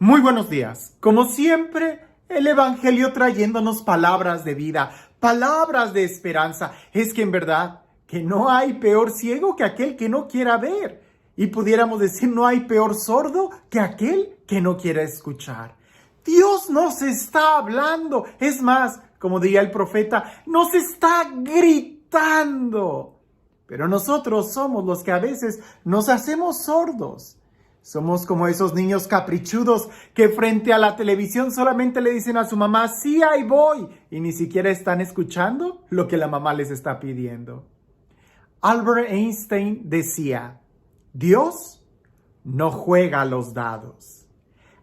Muy buenos días. Como siempre, el Evangelio trayéndonos palabras de vida, palabras de esperanza. Es que en verdad que no hay peor ciego que aquel que no quiera ver. Y pudiéramos decir, no hay peor sordo que aquel que no quiera escuchar. Dios nos está hablando. Es más, como diría el profeta, nos está gritando. Pero nosotros somos los que a veces nos hacemos sordos. Somos como esos niños caprichudos que frente a la televisión solamente le dicen a su mamá, sí, ahí voy, y ni siquiera están escuchando lo que la mamá les está pidiendo. Albert Einstein decía, Dios no juega a los dados.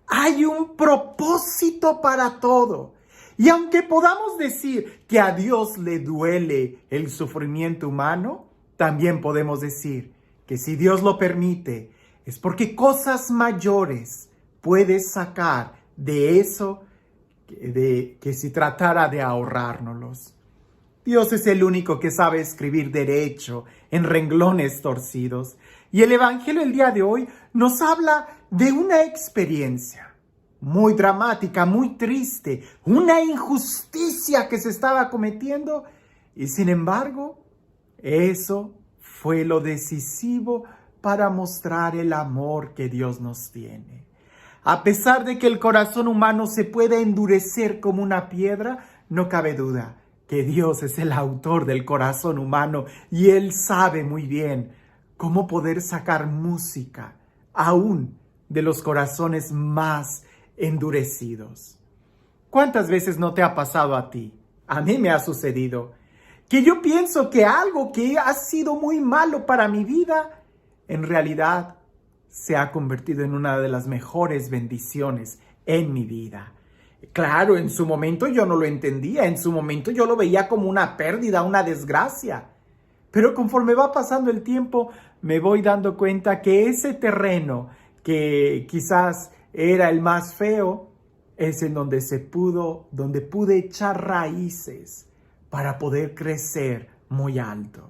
Hay un propósito para todo. Y aunque podamos decir que a Dios le duele el sufrimiento humano, también podemos decir que si Dios lo permite, es porque cosas mayores puedes sacar de eso que si tratara de ahorrárnoslos. Dios es el único que sabe escribir derecho en renglones torcidos. Y el Evangelio el día de hoy nos habla de una experiencia muy dramática, muy triste, una injusticia que se estaba cometiendo. Y sin embargo, eso fue lo decisivo para mostrar el amor que Dios nos tiene. A pesar de que el corazón humano se puede endurecer como una piedra, no cabe duda que Dios es el autor del corazón humano y Él sabe muy bien cómo poder sacar música aún de los corazones más endurecidos. ¿Cuántas veces no te ha pasado a ti? A mí me ha sucedido que yo pienso que algo que ha sido muy malo para mi vida en realidad se ha convertido en una de las mejores bendiciones en mi vida. Claro, en su momento yo no lo entendía, en su momento yo lo veía como una pérdida, una desgracia. Pero conforme va pasando el tiempo, me voy dando cuenta que ese terreno que quizás era el más feo, es en donde donde pude echar raíces para poder crecer muy alto.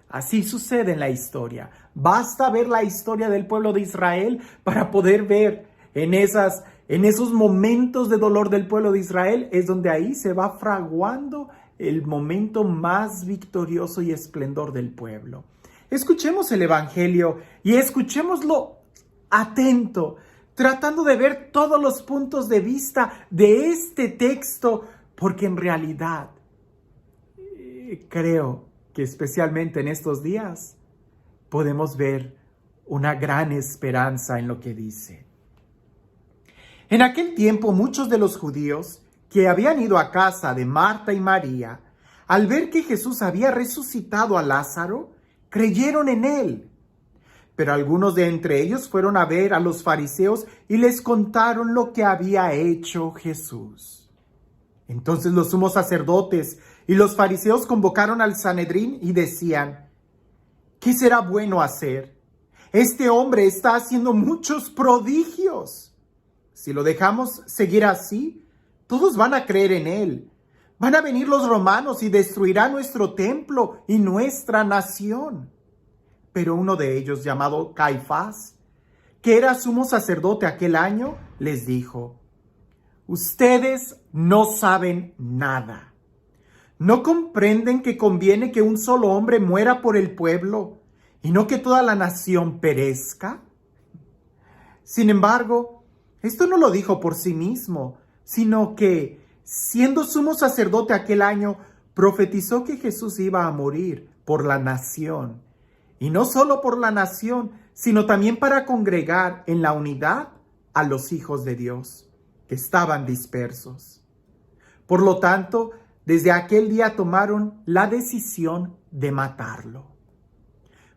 Así sucede en la historia. Basta ver la historia del pueblo de Israel para poder ver en esos momentos de dolor del pueblo de Israel, es donde ahí se va fraguando el momento más victorioso y esplendor del pueblo. Escuchemos el Evangelio y escuchémoslo atento, tratando de ver todos los puntos de vista de este texto, porque en realidad creo que especialmente en estos días podemos ver una gran esperanza en lo que dice. En aquel tiempo muchos de los judíos que habían ido a casa de Marta y María, al ver que Jesús había resucitado a Lázaro, creyeron en él. Pero algunos de entre ellos fueron a ver a los fariseos y les contaron lo que había hecho Jesús. Entonces los sumos sacerdotes y los fariseos convocaron al Sanedrín y decían, ¿qué será bueno hacer? Este hombre está haciendo muchos prodigios. Si lo dejamos seguir así, todos van a creer en él. Van a venir los romanos y destruirán nuestro templo y nuestra nación. Pero uno de ellos, llamado Caifás, que era sumo sacerdote aquel año, les dijo, ustedes no saben nada. ¿No comprenden que conviene que un solo hombre muera por el pueblo y no que toda la nación perezca? Sin embargo, esto no lo dijo por sí mismo, sino que, siendo sumo sacerdote aquel año, profetizó que Jesús iba a morir por la nación. Y no solo por la nación, sino también para congregar en la unidad a los hijos de Dios, que estaban dispersos. Por lo tanto, desde aquel día tomaron la decisión de matarlo.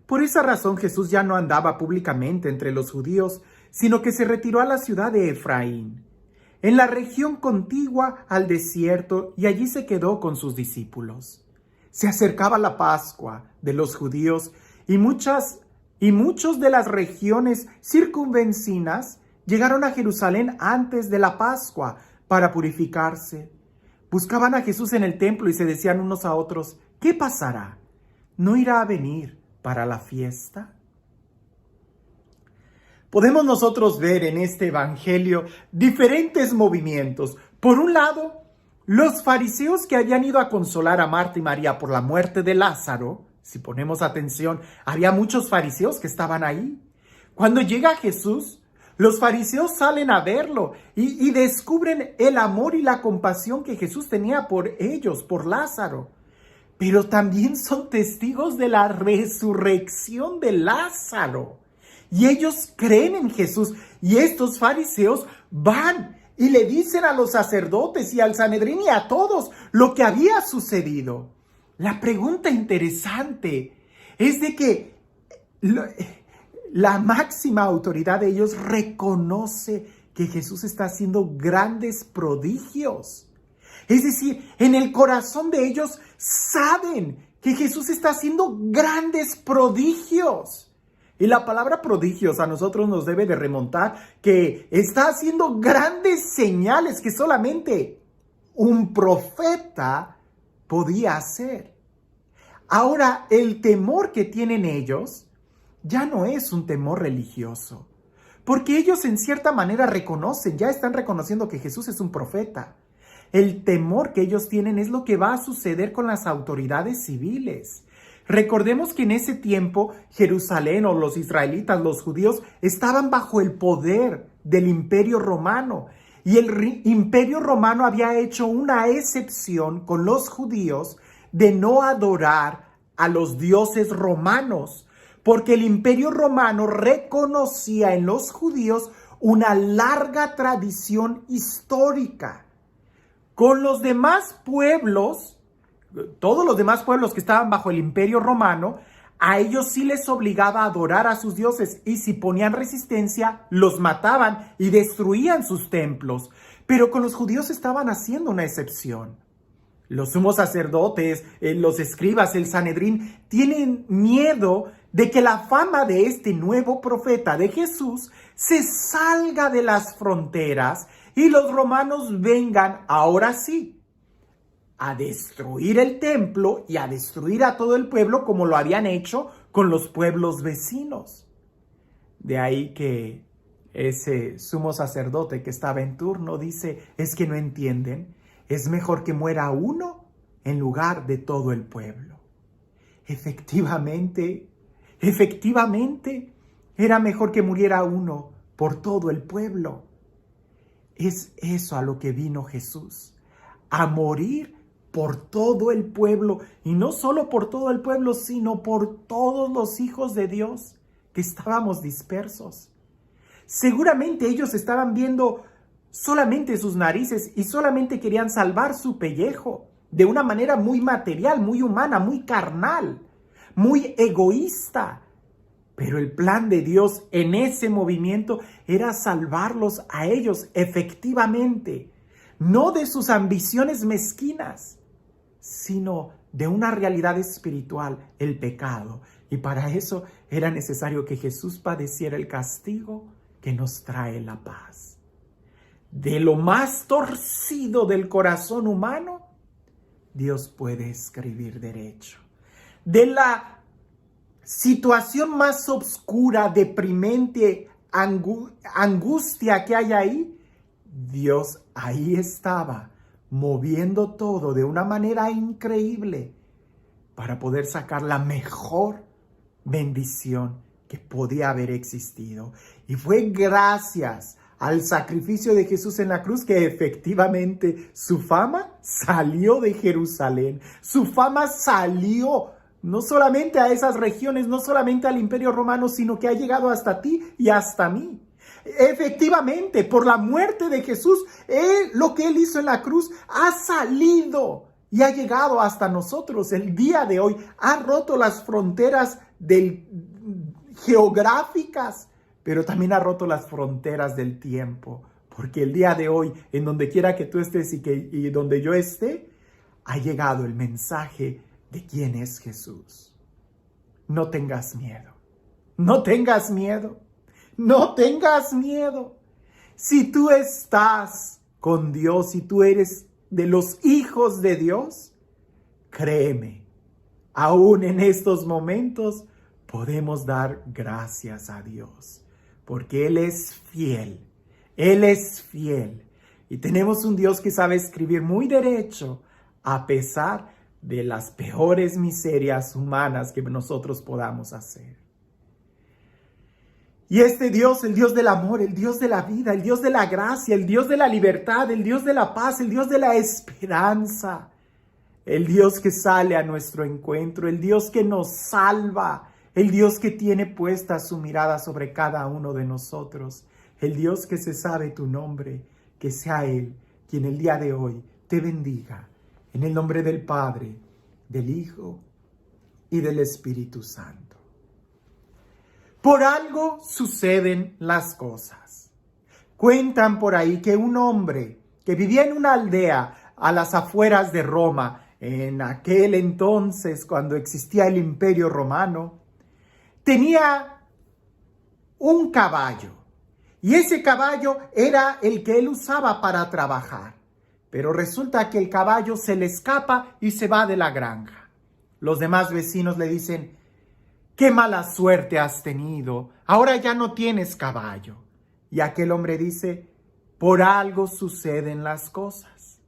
Por esa razón Jesús ya no andaba públicamente entre los judíos, sino que se retiró a la ciudad de Efraín, en la región contigua al desierto, y allí se quedó con sus discípulos. Se acercaba la Pascua de los judíos y muchos de las regiones circunvecinas llegaron a Jerusalén antes de la Pascua para purificarse. Buscaban a Jesús en el templo y se decían unos a otros, ¿qué pasará? ¿No irá a venir para la fiesta? Podemos nosotros ver en este evangelio diferentes movimientos. Por un lado, los fariseos que habían ido a consolar a Marta y María por la muerte de Lázaro. Si ponemos atención, había muchos fariseos que estaban ahí. Cuando llega Jesús, los fariseos salen a verlo y descubren el amor y la compasión que Jesús tenía por ellos, por Lázaro. Pero también son testigos de la resurrección de Lázaro. Y ellos creen en Jesús. Y estos fariseos van y le dicen a los sacerdotes y al Sanedrín y a todos lo que había sucedido. La pregunta interesante es de que la máxima autoridad de ellos reconoce que Jesús está haciendo grandes prodigios. Es decir, en el corazón de ellos saben que Jesús está haciendo grandes prodigios. Y la palabra prodigios a nosotros nos debe de remontar que está haciendo grandes señales que solamente un profeta podía hacer. Ahora, el temor que tienen ellos ya no es un temor religioso, porque ellos en cierta manera reconocen, ya están reconociendo que Jesús es un profeta. El temor que ellos tienen es lo que va a suceder con las autoridades civiles. Recordemos que en ese tiempo Jerusalén o los israelitas, los judíos, estaban bajo el poder del Imperio Romano. Y el Imperio Romano había hecho una excepción con los judíos de no adorar a los dioses romanos, porque el Imperio Romano reconocía en los judíos una larga tradición histórica. Con los demás pueblos, todos los demás pueblos que estaban bajo el Imperio Romano, a ellos sí les obligaba a adorar a sus dioses y si ponían resistencia, los mataban y destruían sus templos. Pero con los judíos estaban haciendo una excepción. Los sumos sacerdotes, los escribas, el Sanedrín, tienen miedo de que la fama de este nuevo profeta de Jesús se salga de las fronteras y los romanos vengan, ahora sí, a destruir el templo y a destruir a todo el pueblo como lo habían hecho con los pueblos vecinos. De ahí que ese sumo sacerdote que estaba en turno dice, es que no entienden, es mejor que muera uno en lugar de todo el pueblo. Efectivamente, era mejor que muriera uno por todo el pueblo. Es eso a lo que vino Jesús, a morir por todo el pueblo, y no solo por todo el pueblo, sino por todos los hijos de Dios que estábamos dispersos. Seguramente ellos estaban viendo solamente sus narices y solamente querían salvar su pellejo de una manera muy material, muy humana, muy carnal, muy egoísta. Pero el plan de Dios en ese movimiento era salvarlos a ellos efectivamente, no de sus ambiciones mezquinas, sino de una realidad espiritual, el pecado. Y para eso era necesario que Jesús padeciera el castigo que nos trae la paz. De lo más torcido del corazón humano, Dios puede escribir derecho. De la situación más oscura, deprimente, angustia que hay ahí, Dios ahí estaba, moviendo todo de una manera increíble para poder sacar la mejor bendición que podía haber existido. Y fue gracias al sacrificio de Jesús en la cruz que efectivamente su fama salió de Jerusalén. Su fama salió no solamente a esas regiones, no solamente al Imperio Romano, sino que ha llegado hasta ti y hasta mí. Efectivamente, por la muerte de Jesús, lo que Él hizo en la cruz ha salido y ha llegado hasta nosotros. El día de hoy ha roto las fronteras geográficas, pero también ha roto las fronteras del tiempo. Porque el día de hoy, en donde quiera que tú estés y donde yo esté, ha llegado el mensaje de quién es Jesús. No tengas miedo. No tengas miedo. No tengas miedo. Si tú estás con Dios, si tú eres de los hijos de Dios, créeme, aún en estos momentos podemos dar gracias a Dios, porque Él es fiel. Él es fiel. Y tenemos un Dios que sabe escribir muy derecho a pesar de las peores miserias humanas que nosotros podamos hacer. Y este Dios, el Dios del amor, el Dios de la vida, el Dios de la gracia, el Dios de la libertad, el Dios de la paz, el Dios de la esperanza, el Dios que sale a nuestro encuentro, el Dios que nos salva, el Dios que tiene puesta su mirada sobre cada uno de nosotros, el Dios que se sabe tu nombre, que sea Él quien el día de hoy te bendiga. En el nombre del Padre, del Hijo y del Espíritu Santo. Por algo suceden las cosas. Cuentan por ahí que un hombre que vivía en una aldea a las afueras de Roma, en aquel entonces cuando existía el Imperio Romano, tenía un caballo. Y ese caballo era el que él usaba para trabajar. Pero resulta que el caballo se le escapa y se va de la granja. Los demás vecinos le dicen: ¡qué mala suerte has tenido! Ahora ya no tienes caballo. Y aquel hombre dice: por algo suceden las cosas.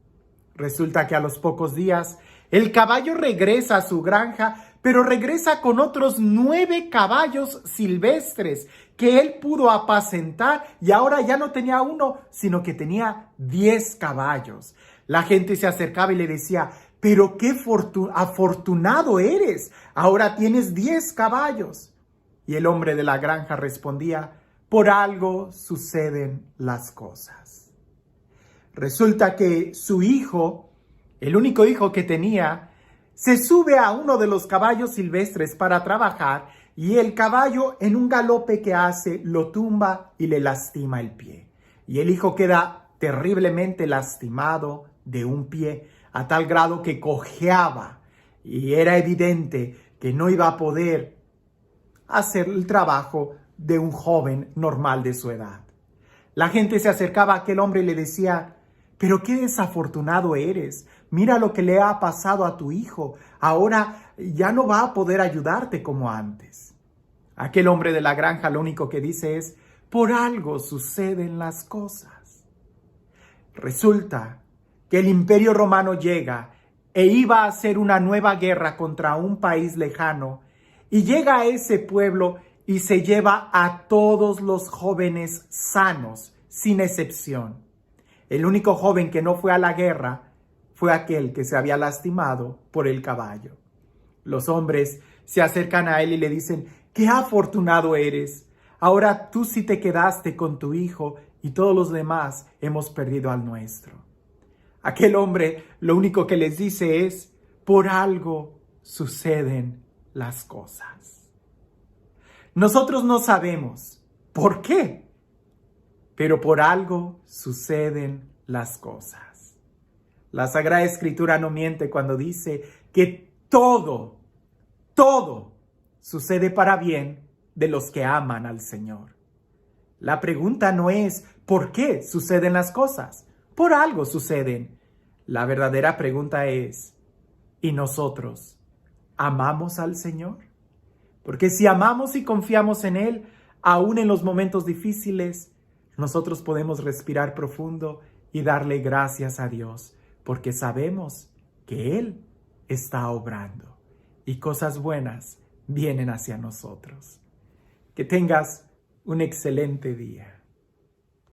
Resulta que a los pocos días el caballo regresa a su granja, pero regresa con otros 9 caballos silvestres que él pudo apacentar, y ahora ya no tenía uno, sino que tenía 10 caballos. La gente se acercaba y le decía: pero qué afortunado eres, ahora tienes 10 caballos. Y el hombre de la granja respondía: por algo suceden las cosas. Resulta que su hijo, el único hijo que tenía, se sube a uno de los caballos silvestres para trabajar, y el caballo, en un galope que hace, lo tumba y le lastima el pie. Y el hijo queda terriblemente lastimado de un pie, a tal grado que cojeaba, y era evidente que no iba a poder hacer el trabajo de un joven normal de su edad. La gente se acercaba a aquel hombre y le decía: pero qué desafortunado eres, mira lo que le ha pasado a tu hijo, ahora ya no va a poder ayudarte como antes. Aquel hombre de la granja lo único que dice es: por algo suceden las cosas. Resulta que el Imperio Romano llega e iba a hacer una nueva guerra contra un país lejano, y llega a ese pueblo y se lleva a todos los jóvenes sanos, sin excepción. El único joven que no fue a la guerra fue aquel que se había lastimado por el caballo. Los hombres se acercan a él y le dicen: ¡qué afortunado eres! Ahora tú sí te quedaste con tu hijo y todos los demás hemos perdido al nuestro. Aquel hombre lo único que les dice es: por algo suceden las cosas. Nosotros no sabemos por qué, pero por algo suceden las cosas. La Sagrada Escritura no miente cuando dice que todo sucede para bien de los que aman al Señor. La pregunta no es ¿por qué suceden las cosas? Por algo suceden. La verdadera pregunta es: ¿y nosotros amamos al Señor? Porque si amamos y confiamos en Él, aún en los momentos difíciles, nosotros podemos respirar profundo y darle gracias a Dios, porque sabemos que Él está obrando y cosas buenas vienen hacia nosotros. Que tengas un excelente día.